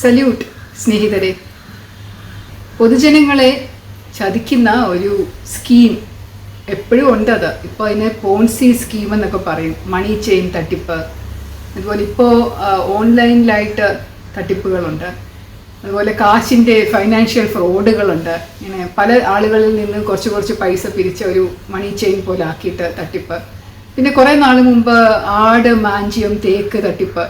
Salute സ്നേഹിതരെ. പൊതുജനങ്ങളെ ചതിക്കുന്ന ഒരു സ്കീം എപ്പോഴും ഉണ്ടത്. ഇപ്പോൾ അതിനെ പോൺസി സ്കീം എന്നൊക്കെ പറയും, മണി ചെയിൻ തട്ടിപ്പ്. അതുപോലെ ഇപ്പോൾ ഓൺലൈനിലായിട്ട് തട്ടിപ്പുകളുണ്ട്. അതുപോലെ കാശിൻ്റെ ഫൈനാൻഷ്യൽ ഫ്രോഡുകളുണ്ട്. ഇങ്ങനെ പല ആളുകളിൽ നിന്ന് കുറച്ച് പൈസ പിരിച്ച ഒരു മണി ചെയിൻ പോലെ ആക്കിയിട്ട് തട്ടിപ്പ്. പിന്നെ കുറേ നാൾ മുമ്പ് ആട് മാഞ്ചിയം തേക്ക് തട്ടിപ്പ്.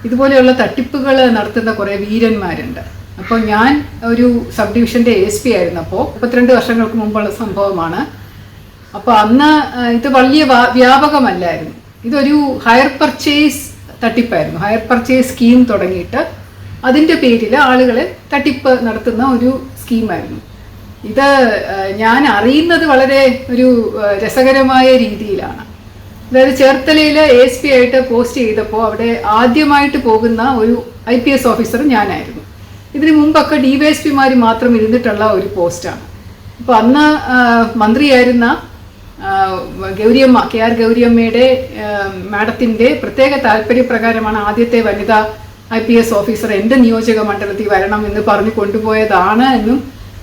ഇതുപോലെയുള്ള തട്ടിപ്പുകൾ നടത്തുന്ന കുറേ വീരന്മാരുണ്ട്. അപ്പോൾ ഞാൻ ഒരു സബ് ഡിവിഷൻ്റെ ASP ആയിരുന്നു. അപ്പോൾ 32 വർഷങ്ങൾക്ക് മുമ്പുള്ള സംഭവമാണ്. അപ്പോൾ അന്ന് ഇത് വലിയ വ്യാപകമല്ലായിരുന്നു. ഇതൊരു ഹയർ പർച്ചേസ് തട്ടിപ്പായിരുന്നു. ഹയർ പർച്ചേസ് സ്കീം തുടങ്ങിയിട്ട് അതിൻ്റെ പേരിൽ ആളുകളെ തട്ടിപ്പ് നടത്തുന്ന ഒരു സ്കീമായിരുന്നു ഇത്. ഞാൻ അറിയുന്നത് വളരെ ഒരു രസകരമായ രീതിയിലാണ്. അതായത് ചേർത്തലയിൽ ASP ആയിട്ട് പോസ്റ്റ് ചെയ്തപ്പോൾ അവിടെ ആദ്യമായിട്ട് പോകുന്ന ഒരു IPS ഓഫീസർ ഞാനായിരുന്നു. ഇതിനു മുമ്പൊക്കെ DYSPമാർ മാത്രം ഇരുന്നിട്ടുള്ള ഒരു പോസ്റ്റാണ്. അപ്പോൾ അന്ന് മന്ത്രിയായിരുന്ന ഗൗരിയമ്മ, KR ഗൗരിയമ്മയുടെ മാഡത്തിൻ്റെ പ്രത്യേക താല്പര്യപ്രകാരമാണ് ആദ്യത്തെ വനിതാ IPS ഓഫീസർ എൻ്റെ നിയോജക മണ്ഡലത്തിൽ വരണം എന്ന് പറഞ്ഞു കൊണ്ടുപോയതാണ് എന്നും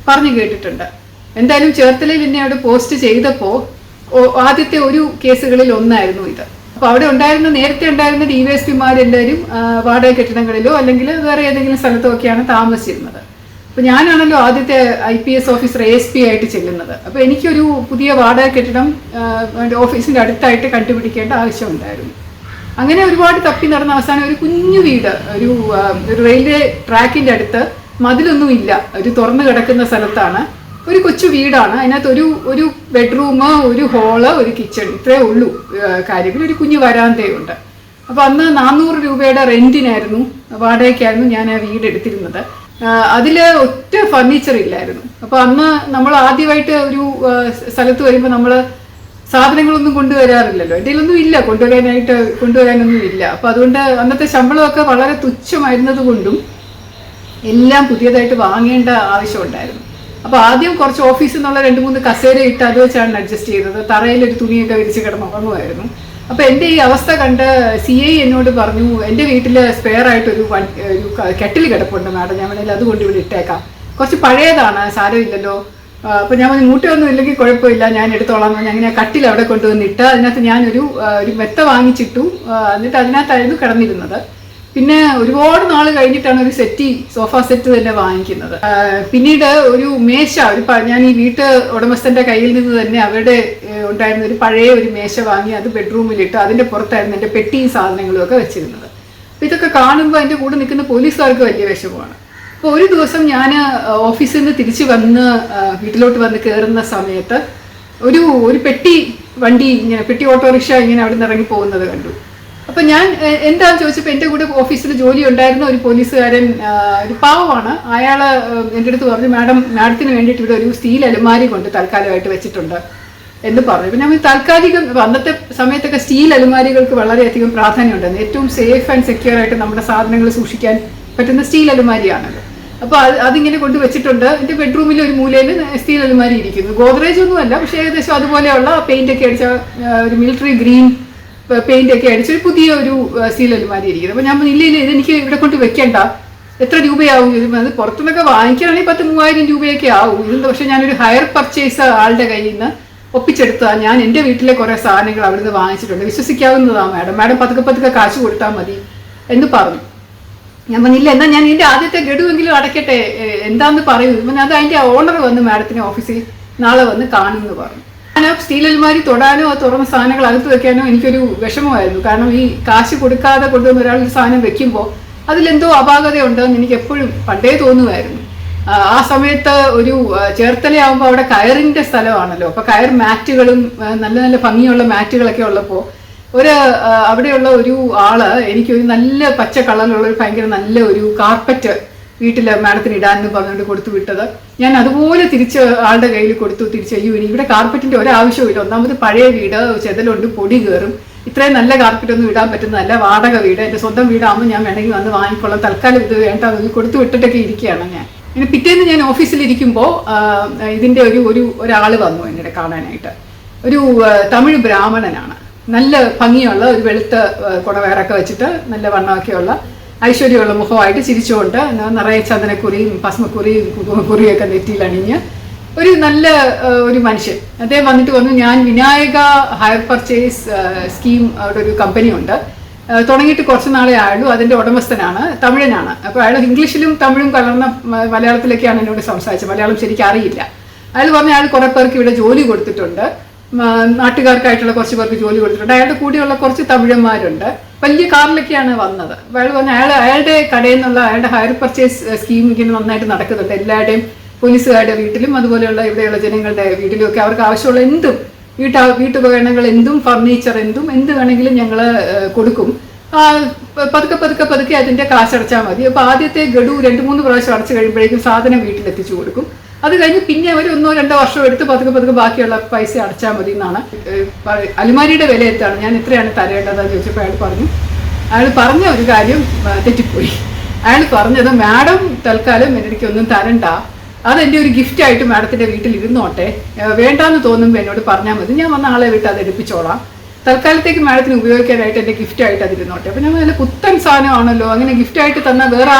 പറഞ്ഞു കേട്ടിട്ടുണ്ട്. എന്തായാലും ചേർത്തലയിൽ എന്നെ അവിടെ പോസ്റ്റ് ചെയ്തപ്പോൾ ആദ്യത്തെ ഒരു കേസുകളിൽ ഒന്നായിരുന്നു ഇത്. അപ്പോൾ അവിടെ നേരത്തെ ഉണ്ടായിരുന്ന DYSPമാരെല്ലാവരും വാടക കെട്ടിടങ്ങളിലോ അല്ലെങ്കിൽ വേറെ ഏതെങ്കിലും സ്ഥലത്തോ ഒക്കെയാണ് താമസിച്ചിരുന്നത്. അപ്പോൾ ഞാനാണല്ലോ ആദ്യത്തെ IPS ഓഫീസർ ASP ആയിട്ട് ചെല്ലുന്നത്. അപ്പോൾ എനിക്കൊരു പുതിയ വാടക കെട്ടിടം ഓഫീസിൻ്റെ അടുത്തായിട്ട് കണ്ടുപിടിക്കേണ്ട ആവശ്യമുണ്ടായിരുന്നു. അങ്ങനെ ഒരുപാട് തപ്പി നടന്ന അവസാനം ഒരു കുഞ്ഞു വീട്, ഒരു റെയിൽവേ ട്രാക്കിൻ്റെ അടുത്ത്, മതിലൊന്നും ഇല്ല, ഒരു തുറന്നു കിടക്കുന്ന സ്ഥലത്താണ്, ഒരു കൊച്ചു വീടാണ്. അതിനകത്ത് ഒരു ബെഡ്റൂം, ഒരു ഹോള്, ഒരു കിച്ചൺ, ഇത്രേ ഉള്ളൂ കാര്യങ്ങൾ. ഒരു കുഞ്ഞു വരാന്തയുണ്ട്. അപ്പോൾ അന്ന് 400 രൂപയുടെ റെൻറ്റിനായിരുന്നു, വാടകയ്ക്കായിരുന്നു ഞാൻ ആ വീട് എടുത്തിരുന്നത്. അതിൽ ഒറ്റ ഫർണിച്ചർ ഇല്ലായിരുന്നു. അപ്പോൾ അന്ന് നമ്മൾ ആദ്യമായിട്ട് ഒരു സ്ഥലത്ത് വരുമ്പോൾ നമ്മൾ സാധനങ്ങളൊന്നും കൊണ്ടുവരാറില്ലല്ലോ. എന്തെങ്കിലൊന്നും ഇല്ല, കൊണ്ടുവരാനൊന്നും ഇല്ല. അപ്പോൾ അതുകൊണ്ട് അന്നത്തെ ശമ്പളമൊക്കെ വളരെ തുച്ഛമായിരുന്നത് കൊണ്ടും എല്ലാം പുതിയതായിട്ട് വാങ്ങേണ്ട ആവശ്യമുണ്ടായിരുന്നു. അപ്പോൾ ആദ്യം കുറച്ച് ഓഫീസിൽ നിന്നുള്ള 2-3 കസേര ഇട്ട് അത് വെച്ചാണ് അഡ്ജസ്റ്റ് ചെയ്തത്. തറയിലൊരു തുണിയൊക്കെ വിരിച്ച് കിടന്നുറങ്ങുമായിരുന്നു. അപ്പോൾ എൻ്റെ ഈ അവസ്ഥ കണ്ട് CI എന്നോട് പറഞ്ഞു, എൻ്റെ വീട്ടിൽ സ്പെയർ ആയിട്ടൊരു കെറ്റിൽ കിടപ്പുണ്ട് മാഡം, ഞാൻ വേണമെങ്കിൽ അതുകൊണ്ട് ഇവിടെ ഇട്ടേക്കാം, കുറച്ച് പഴയതാണ്, സാരമില്ലല്ലോ. അപ്പോൾ ഞാൻ മൂട്ടയൊന്നും ഇല്ലെങ്കിൽ കുഴപ്പമില്ല, ഞാൻ എടുത്തോളാം. അങ്ങനെ കട്ടിൽ അവിടെ കൊണ്ടുവന്നിട്ട് അതിനകത്ത് ഞാനൊരു മെത്ത വാങ്ങിച്ചിട്ടു. എന്നിട്ട് അതിനകത്തായിരുന്നു കിടന്നിരുന്നത്. പിന്നെ ഒരുപാട് നാൾ കഴിഞ്ഞിട്ടാണ് ഒരു സോഫ സെറ്റ് തന്നെ വാങ്ങിക്കുന്നത്. പിന്നീട് ഒരു മേശ, ഞാൻ ഈ വീട്ട് ഉടമസ്ഥന്റെ കയ്യിൽ നിന്ന് തന്നെ അവരുടെ ഉണ്ടായിരുന്ന ഒരു പഴയ ഒരു മേശ വാങ്ങി അത് ബെഡ്റൂമിലിട്ട് അതിന്റെ പുറത്തായിരുന്നു എൻ്റെ പെട്ടിയും സാധനങ്ങളും ഒക്കെ വെച്ചിരുന്നത്. അപ്പോൾ ഇതൊക്കെ കാണുമ്പോൾ എൻ്റെ കൂടെ നിൽക്കുന്ന പോലീസുകാർക്ക് വലിയ വിഷമമാണ്. അപ്പോൾ ഒരു ദിവസം ഞാൻ ഓഫീസിൽ നിന്ന് തിരിച്ച് വന്ന് വീട്ടിലോട്ട് വന്ന് കയറുന്ന സമയത്ത് ഒരു പെട്ടി വണ്ടി, ഇങ്ങനെ പെട്ടി ഓട്ടോറിക്ഷ ഇങ്ങനെ അവിടെ നിന്ന് ഇറങ്ങി പോകുന്നത് കണ്ടു. അപ്പം ഞാൻ എന്താണെന്ന് ചോദിച്ചപ്പോൾ എൻ്റെ കൂടെ ഓഫീസിൽ ജോലി ഉണ്ടായിരുന്ന ഒരു പോലീസുകാരൻ, ഒരു പാവമാണ്, അയാൾ എൻ്റെ അടുത്ത് പറഞ്ഞു, മാഡത്തിന് വേണ്ടിയിട്ട് ഇവിടെ ഒരു സ്റ്റീൽ അലുമാരി കൊണ്ട് തൽക്കാലമായിട്ട് വെച്ചിട്ടുണ്ട് എന്ന് പറഞ്ഞു. അപ്പം ഞാൻ താൽക്കാലികം, അന്നത്തെ സമയത്തൊക്കെ സ്റ്റീൽ അലുമാരികൾക്ക് വളരെയധികം പ്രാധാന്യമുണ്ടായിരുന്നു. ഏറ്റവും സേഫ് ആൻഡ് സെക്യൂർ ആയിട്ട് നമ്മുടെ സാധനങ്ങൾ സൂക്ഷിക്കാൻ പറ്റുന്ന സ്റ്റീൽ അലുമാരിയാണല്ലോ. അപ്പോൾ അതിങ്ങനെ കൊണ്ട് വെച്ചിട്ടുണ്ട്. എൻ്റെ ബെഡ്റൂമിൽ ഒരു മൂലയിൽ സ്റ്റീൽ അലുമാരി ഇരിക്കുന്നു. ഗോദ്രേജ് ഒന്നുമല്ല, പക്ഷേ ഏകദേശം അതുപോലെയുള്ള പെയിൻ്റൊക്കെ അടിച്ച ഒരു മിലിറ്ററി ഗ്രീൻ പെയിൻ്റൊക്കെ അടിച്ചൊരു പുതിയ ഒരു സ്റ്റീൽ അലുമാരി ഇരിക്കുന്നത്. അപ്പോൾ ഞാൻ ഇല്ല, ഇതെനിക്ക് ഇവിടെ കൊണ്ട് വെക്കേണ്ട, എത്ര രൂപയാവും ഇത്? അത് പുറത്തുനിന്നൊക്കെ വാങ്ങിക്കുകയാണെങ്കിൽ 10,000-3000 രൂപയൊക്കെ ആവും. ഇതെന്താ, പക്ഷേ ഞാനൊരു ഹയർ പർച്ചേസ് ആളുടെ കയ്യിൽ നിന്ന് ഒപ്പിച്ചെടുത്താൽ ഞാൻ എൻ്റെ വീട്ടിലെ കുറേ സാധനങ്ങൾ അവിടുന്ന് വാങ്ങിച്ചിട്ടുണ്ട്, വിശ്വസിക്കാവുന്നതാണ് മാഡം പതുക്കെ കാശ് കൊടുത്താൽ മതി എന്ന് പറഞ്ഞു. ഞാൻ പറഞ്ഞില്ല, എന്നാൽ ഞാൻ ഇതിൻ്റെ ആദ്യത്തെ ഗഡുവെങ്കിലും അടയ്ക്കട്ടെ, എന്താന്ന് പറയൂ. അത് അതിൻ്റെ ഓണർ വന്ന് മാഡത്തിൻ്റെ ഓഫീസിൽ നാളെ വന്ന് കാണുമെന്ന് പറഞ്ഞു. ഞാൻ സ്റ്റീൽ അലുമാരി തൊടാനോ തുറന്ന സാധനങ്ങൾ അകത്ത് വെക്കാനോ എനിക്കൊരു വിഷമമായിരുന്നു. കാരണം ഈ കാശ് കൊടുക്കാതെ കൊണ്ടുവന്ന് ഒരാളൊരു സാധനം വെക്കുമ്പോൾ അതിലെന്തോ അപാകതയുണ്ടെന്ന് എനിക്ക് എപ്പോഴും പണ്ടേ തോന്നുമായിരുന്നു. ആ സമയത്ത് ഒരു ചേർത്തലയാകുമ്പോൾ അവിടെ കയറിൻ്റെ സ്ഥലമാണല്ലോ. അപ്പോൾ കയർ മാറ്റുകളും നല്ല ഭംഗിയുള്ള മാറ്റുകളൊക്കെ ഉള്ളപ്പോൾ അവിടെയുള്ള ഒരു ആള് എനിക്കൊരു നല്ല പച്ച കളറിലുള്ള ഒരു ഭയങ്കര നല്ല ഒരു കാർപ്പറ്റ് വീട്ടിൽ മാഡത്തിന് ഇടാനെന്ന് പറഞ്ഞുകൊണ്ട് കൊടുത്തു വിട്ടത്. ഞാൻ അതുപോലെ തിരിച്ച് ആളുടെ കയ്യിൽ കൊടുത്തു. അയ്യോ, ഇനി ഇവിടെ കാർപ്പറ്റിൻ്റെ ഒരാവശ്യമില്ല, ഒന്നാമത് പഴയ വീട്, ചെതലുണ്ട്, പൊടി കയറും, ഇത്രയും നല്ല കാർപ്പറ്റൊന്നും ഇടാൻ പറ്റുന്നതല്ല, വാടക വീട്, എൻ്റെ സ്വന്തം വീടാകുമ്പോൾ ഞാൻ വേണമെങ്കിൽ വന്ന് വാങ്ങിക്കൊള്ളാം, തൽക്കാലം ഇത് വേണ്ട, അതൊന്ന് കൊടുത്തു വിട്ടിട്ടൊക്കെ ഇരിക്കുകയാണ് ഞാൻ. ഇനി പിറ്റേന്ന് ഞാൻ ഓഫീസിലിരിക്കുമ്പോൾ ഇതിൻ്റെ ഒരാൾ വന്നു എന്നെ കാണാനായിട്ട്. ഒരു തമിഴ് ബ്രാഹ്മണനാണ്, നല്ല ഭംഗിയുള്ള ഒരു വെളുത്ത കുടവയറൊക്കെ വെച്ചിട്ട് നല്ല വണ്ണമൊക്കെയുള്ള ഐശ്വര്യമുള്ള മുഖമായിട്ട് ചിരിച്ചുകൊണ്ട് നിറയെ ചന്ദനക്കുറിയും ഭസ്മക്കുറിയും കുറിയൊക്കെ നെറ്റിയിൽ അണിഞ്ഞ് ഒരു നല്ല ഒരു മനുഷ്യൻ. അദ്ദേഹം വന്നിട്ട് പറഞ്ഞു, ഞാൻ വിനായക ഹയർ പർച്ചേസ് സ്കീം അവിടെ ഒരു കമ്പനി ഉണ്ട്, തുടങ്ങിയിട്ട് കുറച്ച് നാളെ ആയുള്ളൂ, അതിൻ്റെ ഉടമസ്ഥനാണ്, തമിഴനാണ്. അപ്പോൾ അയാൾ ഇംഗ്ലീഷിലും തമിഴും കലർന്ന മലയാളത്തിലേക്കാണ് എന്നോട് സംസാരിച്ചത്, മലയാളം ശരിക്കും അറിയില്ല. അയാൾ പറഞ്ഞ അയാൾ കുറേ പേർക്ക് ഇവിടെ ജോലി കൊടുത്തിട്ടുണ്ട്, നാട്ടുകാർക്കായിട്ടുള്ള കുറച്ച് പേർക്ക് ജോലി കൊടുത്തിട്ടുണ്ട്, അയാളുടെ കൂടെയുള്ള കുറച്ച് തമിഴന്മാരുണ്ട്, വലിയ കാറിലൊക്കെയാണ് വന്നത്. അയാൾ പറഞ്ഞ അയാളുടെ കടയിൽ നിന്നുള്ള അയാളുടെ ഹയർ പർച്ചേസ് സ്കീം ഇങ്ങനെ നന്നായിട്ട് നടക്കുന്നുണ്ട്. എല്ലാവരുടെയും പോലീസുകാരുടെ വീട്ടിലും അതുപോലെയുള്ള ഇവിടെയുള്ള ജനങ്ങളുടെ വീട്ടിലും ഒക്കെ അവർക്ക് ആവശ്യമുള്ള എന്തും വീട്ടുപകരണങ്ങൾ എന്തും ഫർണിച്ചർ എന്ത് വേണമെങ്കിലും ഞങ്ങൾ കൊടുക്കും. പതുക്കെ അതിൻ്റെ കാശടച്ചാൽ മതി. അപ്പോൾ ആദ്യത്തെ ഗഡു 2-3 പ്രാവശ്യം അടച്ചു കഴിയുമ്പോഴേക്കും സാധനം വീട്ടിലെത്തിച്ചു കൊടുക്കും. അത് കഴിഞ്ഞ് പിന്നെ അവർ 1-2 വർഷം എടുത്ത് പതുക്കെ ബാക്കിയുള്ള പൈസ അടച്ചാൽ മതി എന്നാണ്. അലുമാരിയുടെ വില എത്താണ്, ഞാൻ എത്രയാണ് തരേണ്ടതെന്ന് ചോദിച്ചപ്പോൾ അയാൾ പറഞ്ഞ ഒരു കാര്യം തെറ്റിപ്പോയി. അയാൾ പറഞ്ഞത്, മാഡം തൽക്കാലം എനിക്കൊന്നും തരണ്ട, അതെൻ്റെ ഒരു ഗിഫ്റ്റായിട്ട് മാഡത്തിൻ്റെ വീട്ടിൽ ഇരുന്നോട്ടെ, വേണ്ടാന്ന് തോന്നുമ്പോൾ എന്നോട് പറഞ്ഞാൽ മതി, ഞാൻ വന്ന ആളെ വിട്ട് അത് എടുപ്പിച്ചോളാം, തൽക്കാലത്തേക്ക് മാഡത്തിന് ഉപയോഗിക്കാനായിട്ട് എൻ്റെ ഗിഫ്റ്റായിട്ട് അതിരുന്നോട്ടെ. അപ്പം ഞാൻ നല്ല പുത്തൻ സാധനമാണല്ലോ, അങ്ങനെ ഗിഫ്റ്റായിട്ട് തന്നാൽ വേറെ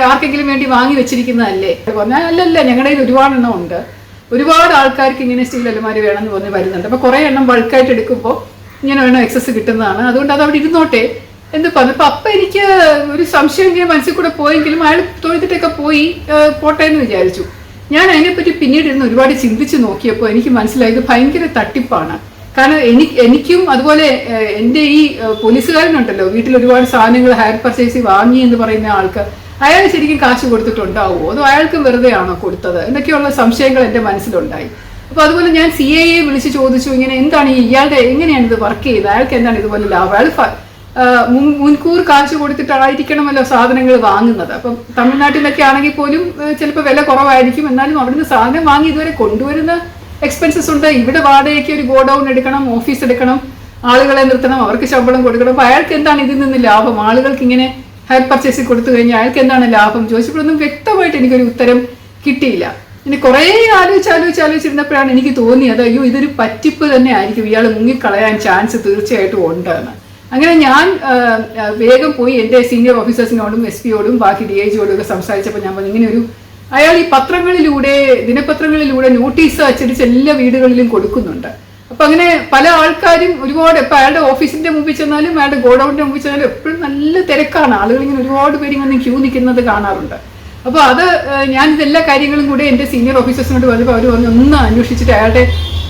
ആർക്കെങ്കിലും വേണ്ടി വാങ്ങി വെച്ചിരിക്കുന്നതല്ലേ പറഞ്ഞാൽ, അല്ലല്ല, ഞങ്ങളുടെ കയ്യിൽ ഒരുപാടെണ്ണം ഉണ്ട്, ഒരുപാട് ആൾക്കാർക്ക് ഇങ്ങനെ സ്റ്റീൽ അലമാരി വേണമെന്ന് പറഞ്ഞ് വരുന്നുണ്ട്, അപ്പോൾ കുറേ എണ്ണം ബൾക്കായിട്ട് എടുക്കുമ്പോൾ ഇങ്ങനെ വേണം എക്സസ് കിട്ടുന്നതാണ്, അതുകൊണ്ട് അത് അവിടെ ഇരുന്നോട്ടെ എന്ന് പറഞ്ഞപ്പോൾ അപ്പം എനിക്ക് ഒരു സംശയം ഇങ്ങനെ മനസ്സിൽ കൂടെ പോയെങ്കിലും അയാൾ തൊഴുതിട്ടൊക്കെ പോട്ടെ എന്ന് വിചാരിച്ചു. ഞാൻ അതിനെപ്പറ്റി പിന്നീട് ഇരുന്ന് ഒരുപാട് ചിന്തിച്ച് നോക്കിയപ്പോൾ എനിക്ക് മനസ്സിലായി ഇത് ഭയങ്കര തട്ടിപ്പാണ്. കാരണം എനിക്കും അതുപോലെ എൻ്റെ ഈ പോലീസുകാരനുണ്ടല്ലോ, വീട്ടിൽ ഒരുപാട് സാധനങ്ങൾ ഹയർ പർച്ചേസ് വാങ്ങി എന്ന് പറയുന്ന ആൾക്ക് അയാൾ ശരിക്കും കാശ് കൊടുത്തിട്ടുണ്ടാവുമോ, അതോ അയാൾക്കും വെറുതെ ആണോ കൊടുത്തത് എന്നൊക്കെയുള്ള സംശയങ്ങൾ എൻ്റെ മനസ്സിലുണ്ടായി. അപ്പോൾ അതുപോലെ ഞാൻ CIA വിളിച്ച് ചോദിച്ചു, ഇങ്ങനെ എന്താണ് ഇയാളുടെ എങ്ങനെയാണ് ഇത് വർക്ക് ചെയ്യുന്നത്, അയാൾക്ക് എന്താണ് ഇതുപോലെ ലാഭം, അയാൾ മുൻകൂർ കാശ് കൊടുത്തിട്ടായിരിക്കണമല്ലോ സാധനങ്ങൾ വാങ്ങുന്നത്. അപ്പം തമിഴ്നാട്ടിലൊക്കെ ആണെങ്കിൽ പോലും ചിലപ്പോൾ വില കുറവായിരിക്കും, എന്നാലും അവിടുന്ന് സാധനം വാങ്ങി ഇതുവരെ കൊണ്ടുവരുന്ന എക്സ്പെൻസസ് ഉണ്ട്. ഇവിടെ വാടകയ്ക്ക് ഒരു ഗോഡൗൺ എടുക്കണം, ഓഫീസ് എടുക്കണം, ആളുകളെ നിർത്തണം, അവർക്ക് ശമ്പളം കൊടുക്കണം. അപ്പോൾ അയാൾക്ക് എന്താണ് ഇതിൽ നിന്ന് ലാഭം, ആളുകൾക്ക് ഇങ്ങനെ ഹയർ പർച്ചേസ് കൊടുത്തു കഴിഞ്ഞാൽ അയാൾക്ക് എന്താണ് ലാഭം ചോദിച്ചപ്പോഴൊന്നും വ്യക്തമായിട്ട് എനിക്കൊരു ഉത്തരം കിട്ടിയില്ല. ഇനി കുറേ ആലോചിച്ചിരുന്നപ്പോഴാണ് എനിക്ക് തോന്നിയത്, അയ്യോ ഇതൊരു പറ്റിപ്പ് തന്നെ ആയിരിക്കും, ഇയാൾ മുങ്ങിക്കളയാൻ ചാൻസ് തീർച്ചയായിട്ടും ഉണ്ട്. അങ്ങനെ ഞാൻ വേഗം പോയി എൻ്റെ സീനിയർ ഓഫീസേഴ്സിനോടും SP-യോടും ബാക്കി DIG-യോടും ഒക്കെ സംസാരിച്ചപ്പോൾ ഞാൻ പറഞ്ഞു, ഇങ്ങനെ അയാൾ ഈ ദിനപത്രങ്ങളിലൂടെ നോട്ടീസ് അച്ചടിച്ച് എല്ലാ വീടുകളിലും കൊടുക്കുന്നുണ്ട്. അപ്പൊ അങ്ങനെ പല ആൾക്കാരും ഒരുപാട്, ഇപ്പൊ അയാളുടെ ഓഫീസിന്റെ മുമ്പിൽ ചെന്നാലും അയാളുടെ ഗോഡൌണിന്റെ മുമ്പിൽ ചെന്നാലും എപ്പോഴും നല്ല തിരക്കാണ്, ആളുകൾ ഇങ്ങനെ ഒരുപാട് പേര് ഇങ്ങനെ ക്യൂ നിൽക്കുന്നത് കാണാറുണ്ട്. അപ്പോൾ അത് ഞാനിതെല്ലാ കാര്യങ്ങളും കൂടെ എൻ്റെ സീനിയർ ഓഫീസേഴ്സിനോട് പറഞ്ഞപ്പോൾ അവർ ഒന്ന് അന്വേഷിച്ചിട്ട് അയാളുടെ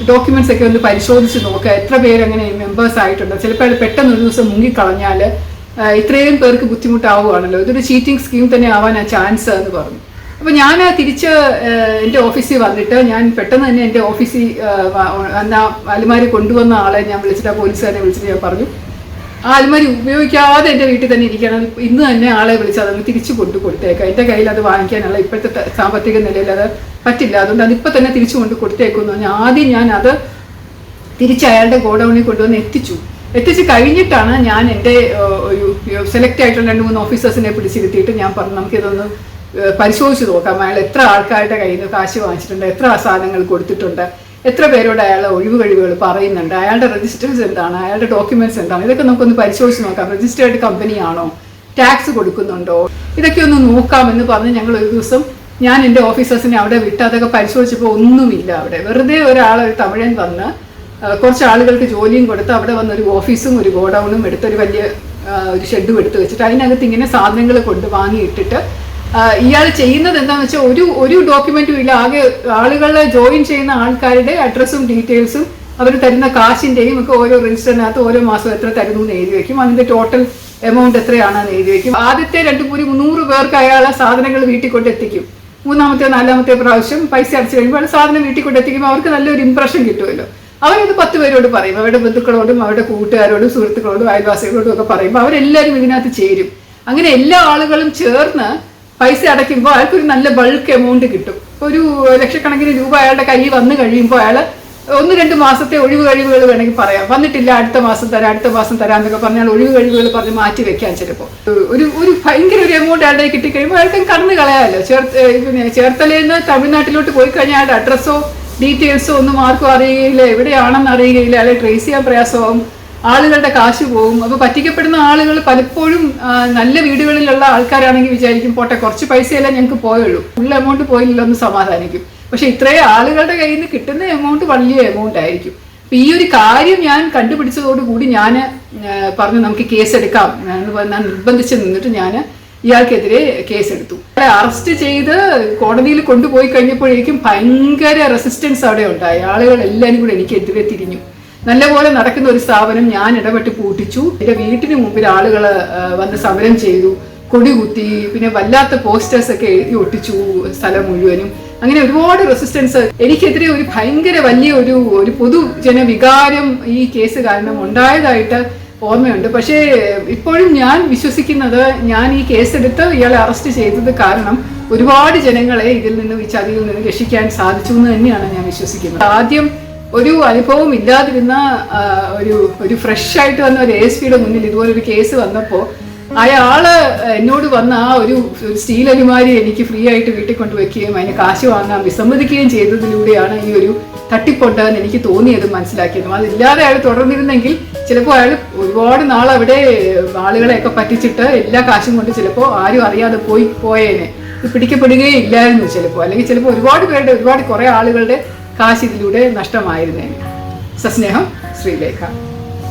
ഡോക്യുമെന്റ്സ് ഒക്കെ ഒന്ന് പരിശോധിച്ച് നോക്കുക, എത്ര പേര് അങ്ങനെ മെമ്പേഴ്സ് ആയിട്ടുണ്ട്, ചിലപ്പോൾ അയാൾ പെട്ടെന്ന് ഒരു ദിവസം മുങ്ങിക്കളഞ്ഞാൽ ഇത്രയും പേർക്ക് ബുദ്ധിമുട്ടാവുകയാണല്ലോ, ഇതൊരു ചീറ്റിംഗ് സ്കീം തന്നെ ആവാൻ ചാൻസ് എന്ന് പറഞ്ഞു. അപ്പോൾ ഞാൻ തിരിച്ച് എൻ്റെ ഓഫീസിൽ വന്നിട്ട് ഞാൻ പെട്ടെന്ന് തന്നെ എൻ്റെ ഓഫീസിൽ അലുമാരി കൊണ്ടുവന്ന ആളെ ഞാൻ വിളിച്ചിട്ട്, ആ പോലീസുകാരനെ വിളിച്ചിട്ട് ഞാൻ പറഞ്ഞു, ആ അലുമാരി ഉപയോഗിക്കാതെ എൻ്റെ വീട്ടിൽ തന്നെ ഇരിക്കണം, ഇന്ന് തന്നെ ആളെ വിളിച്ച് അതങ്ങ് തിരിച്ചു കൊടുത്തേക്കാം, എൻ്റെ കയ്യിൽ അത് വാങ്ങിക്കാനുള്ള ഇപ്പോഴത്തെ സാമ്പത്തിക നിലയിൽ അത് പറ്റില്ല, അതുകൊണ്ട് അതിപ്പോൾ തന്നെ തിരിച്ചു കൊടുത്തേക്കുമെന്ന് പറഞ്ഞാൽ ആദ്യം ഞാൻ അത് തിരിച്ച് അയാളുടെ ഗോഡൗണിൽ കൊണ്ടുവന്ന് എത്തിച്ച് കഴിഞ്ഞിട്ടാണ് ഞാൻ എൻ്റെ ഒരു സെലക്ട് ആയിട്ടുള്ള 2-3 ഓഫീസേഴ്സിനെ പിടിച്ചിരുത്തിയിട്ട് ഞാൻ പറഞ്ഞു, നമുക്കിതൊന്ന് പരിശോധിച്ച് നോക്കാം, അയാൾ എത്ര ആൾക്കാരുടെ കയ്യിൽ നിന്ന് കാശ് വാങ്ങിച്ചിട്ടുണ്ട്, എത്ര സാധനങ്ങൾ കൊടുത്തിട്ടുണ്ട്, എത്ര പേരോട് അയാൾ ഒഴിവ് കഴിവുകൾ പറയുന്നുണ്ട്, അയാളുടെ രജിസ്റ്റേഴ്സ് എന്താണ്, അയാളുടെ ഡോക്യുമെന്റ്സ് എന്താണ്, ഇതൊക്കെ നമുക്കൊന്ന് പരിശോധിച്ച് നോക്കാം, രജിസ്റ്റേർഡ് കമ്പനിയാണോ, ടാക്സ് കൊടുക്കുന്നുണ്ടോ, ഇതൊക്കെ ഒന്ന് നോക്കാമെന്ന് പറഞ്ഞ് ഞങ്ങൾ ഒരു ദിവസം ഞാൻ എൻ്റെ ഓഫീസേഴ്സിനെ അവിടെ വിട്ട് അതൊക്കെ പരിശോധിച്ചപ്പോൾ ഒന്നുമില്ല. അവിടെ വെറുതെ ഒരു തമിഴൻ വന്ന് കുറച്ച് ആളുകൾക്ക് ജോലിയും കൊടുത്ത് അവിടെ വന്ന് ഒരു ഓഫീസും ഒരു ഗോഡൗണും എടുത്തൊരു വലിയ ഒരു ഷെഡും എടുത്ത് വെച്ചിട്ട് അതിനകത്ത് ഇങ്ങനെ സാധനങ്ങൾ കൊണ്ട് വാങ്ങിയിട്ടിട്ട് ഇയാൾ ചെയ്യുന്നത് എന്താണെന്ന് വെച്ചാൽ ഒരു ഡോക്യുമെന്റും ഇല്ല, ആകെ ആളുകളെ ജോയിൻ ചെയ്യുന്ന ആൾക്കാരുടെ അഡ്രസ്സും ഡീറ്റെയിൽസും അവർ തരുന്ന കാശിൻ്റെയും ഒക്കെ ഓരോ രജിസ്റ്ററിനകത്ത് ഓരോ മാസം എത്ര തരുന്നു എന്ന് എഴുതി വയ്ക്കും, അതിൻ്റെ ടോട്ടൽ എമൗണ്ട് എത്രയാണെന്ന് എഴുതി വയ്ക്കും. ആദ്യത്തെ 200 പേർക്ക് അയാളെ സാധനങ്ങൾ വീട്ടിൽ കൊണ്ടെത്തിക്കും, 3-ാമത്തെ 4-ാമത്തെ പ്രാവശ്യം പൈസ അടച്ചു കഴിയുമ്പോൾ സാധനം വീട്ടിൽ കൊണ്ടെത്തിക്കുമ്പോൾ അവർക്ക് നല്ലൊരു ഇംപ്രഷൻ കിട്ടുമല്ലോ. അവരത് 10 പേരോട് പറയും, അവരുടെ ബന്ധുക്കളോടും അവരുടെ കൂട്ടുകാരോടും സുഹൃത്തുക്കളോടും അയൽവാസികളോടും ഒക്കെ പറയുമ്പോൾ അവരെല്ലാവരും ഇതിനകത്ത് ചേരും. അങ്ങനെ എല്ലാ ആളുകളും ചേർന്ന് പൈസ അടയ്ക്കുമ്പോൾ അയാൾക്കൊരു നല്ല ബൾക്ക് എമൗണ്ട് കിട്ടും. ഒരു ലക്ഷക്കണക്കിന് രൂപ അയാളുടെ കയ്യിൽ വന്നു കഴിയുമ്പോൾ അയാൾ 1-2 മാസത്തെ ഒഴിവ് കഴിവുകൾ വേണമെങ്കിൽ പറയാം, വന്നിട്ടില്ല അടുത്ത മാസം തരാം എന്നൊക്കെ പറഞ്ഞാൽ ഒഴിവ് കഴിവുകൾ പറഞ്ഞ് മാറ്റി വെക്കാൻ ചിലപ്പോൾ ഒരു ഭയങ്കര ഒരു എമൗണ്ട് അയാളുടെ കിട്ടിക്കഴിയുമ്പോൾ അയാൾക്ക് കടന്നു കളയാമല്ലോ. ചേർത്തലയിൽ നിന്ന് തമിഴ്നാട്ടിലോട്ട് പോയി കഴിഞ്ഞാൽ അയാളുടെ അഡ്രസ്സോ ഡീറ്റെയിൽസോ ഒന്നും ആർക്കും അറിയുകയില്ല, എവിടെയാണെന്ന് അറിയുകയില്ല, അയാളെ ട്രേസ് ചെയ്യാൻ പ്രയാസമാവും. ആളുകളുടെ കാശ് പോകും. അപ്പോൾ പറ്റിക്കപ്പെടുന്ന ആളുകൾ പലപ്പോഴും നല്ല വീടുകളിലുള്ള ആൾക്കാരാണെങ്കിൽ വിചാരിക്കും പോട്ടെ കുറച്ച് പൈസയല്ല ഞങ്ങൾക്ക് പോയുള്ളൂ, ഫുൾ എമൗണ്ട് പോയില്ലല്ലോ എന്ന് സമാധാനിക്കും. പക്ഷെ ഇത്രയും ആളുകളുടെ കയ്യിൽ നിന്ന് കിട്ടുന്ന എമൗണ്ട് വലിയ എമൗണ്ട് ആയിരിക്കും. അപ്പൊ ഈ ഒരു കാര്യം ഞാൻ കണ്ടുപിടിച്ചതോടുകൂടി ഞാൻ പറഞ്ഞു നമുക്ക് കേസ് എടുക്കാം ഞാൻ നിർബന്ധിച്ച് നിന്നിട്ട് ഞാൻ ഇയാൾക്കെതിരെ കേസെടുത്തു. അറസ്റ്റ് ചെയ്ത് കോടതിയിൽ കൊണ്ടുപോയി കഴിഞ്ഞപ്പോഴേക്കും ഭയങ്കര റെസിസ്റ്റൻസ് അവിടെ ഉണ്ടായി. ആളുകൾ എല്ലാവരും കൂടെ എനിക്കെതിരെ തിരിഞ്ഞു. നല്ലപോലെ നടക്കുന്ന ഒരു സ്ഥാപനം ഞാൻ ഇടപെട്ട് പൂട്ടിച്ചു. എൻ്റെ വീട്ടിന് മുമ്പിൽ ആളുകൾ വന്ന് സമരം ചെയ്തു, കൊടികുത്തി, പിന്നെ വല്ലാത്ത പോസ്റ്റേഴ്സ് ഒക്കെ എഴുതി ഒട്ടിച്ചു സ്ഥലം മുഴുവനും. അങ്ങനെ ഒരുപാട് റെസിസ്റ്റൻസ് എനിക്കെതിരെ ഒരു ഭയങ്കര വലിയ ഒരു പൊതുജന വികാരം ഈ കേസ് കാരണം ഉണ്ടായതായിട്ട് ഓർമ്മയുണ്ട്. പക്ഷേ ഇപ്പോഴും ഞാൻ വിശ്വസിക്കുന്നത് ഞാൻ ഈ കേസെടുത്ത് ഇയാളെ അറസ്റ്റ് ചെയ്തത് കാരണം ഒരുപാട് ജനങ്ങളെ ഇതിൽ നിന്നും ഈ ചതിയിൽ നിന്ന് രക്ഷിക്കാൻ സാധിച്ചു എന്ന് തന്നെയാണ് ഞാൻ വിശ്വസിക്കുന്നത്. ആദ്യം ഒരു അനുഭവം ഇല്ലാതിരുന്ന ഒരു ഫ്രഷ് ആയിട്ട് വന്ന ഒരു ASPയുടെ മുന്നിൽ ഇതുപോലൊരു കേസ് വന്നപ്പോൾ അയാള് എന്നോട് വന്ന ആ ഒരു സ്റ്റീൽ അലുമാരി എനിക്ക് ഫ്രീ ആയിട്ട് വീട്ടിൽ കൊണ്ടുവയ്ക്കുകയും അതിന് കാശ് വാങ്ങാൻ വിസമ്മതിക്കുകയും ചെയ്തതിലൂടെയാണ് ഈ ഒരു തട്ടിപ്പുണ്ടെന്ന് എനിക്ക് തോന്നിയതും മനസ്സിലാക്കിയതും. അതില്ലാതെ അയാൾ തുടർന്നിരുന്നെങ്കിൽ ചിലപ്പോൾ അയാൾ ഒരുപാട് നാൾ അവിടെ ആളുകളെയൊക്കെ പറ്റിച്ചിട്ട് എല്ലാ കാശും കൊണ്ട് ചിലപ്പോൾ ആരും അറിയാതെ പോയേനെ, പിടിക്കപ്പെടുകയേ ഇല്ലായിരുന്നു ചിലപ്പോൾ. അല്ലെങ്കിൽ ചിലപ്പോൾ ഒരുപാട് കുറേ ആളുകളുടെ കാശ് ഇതിലൂടെ നഷ്ടമായിരുന്നേനെ. സസ്നേഹം, ശ്രീലേഖ.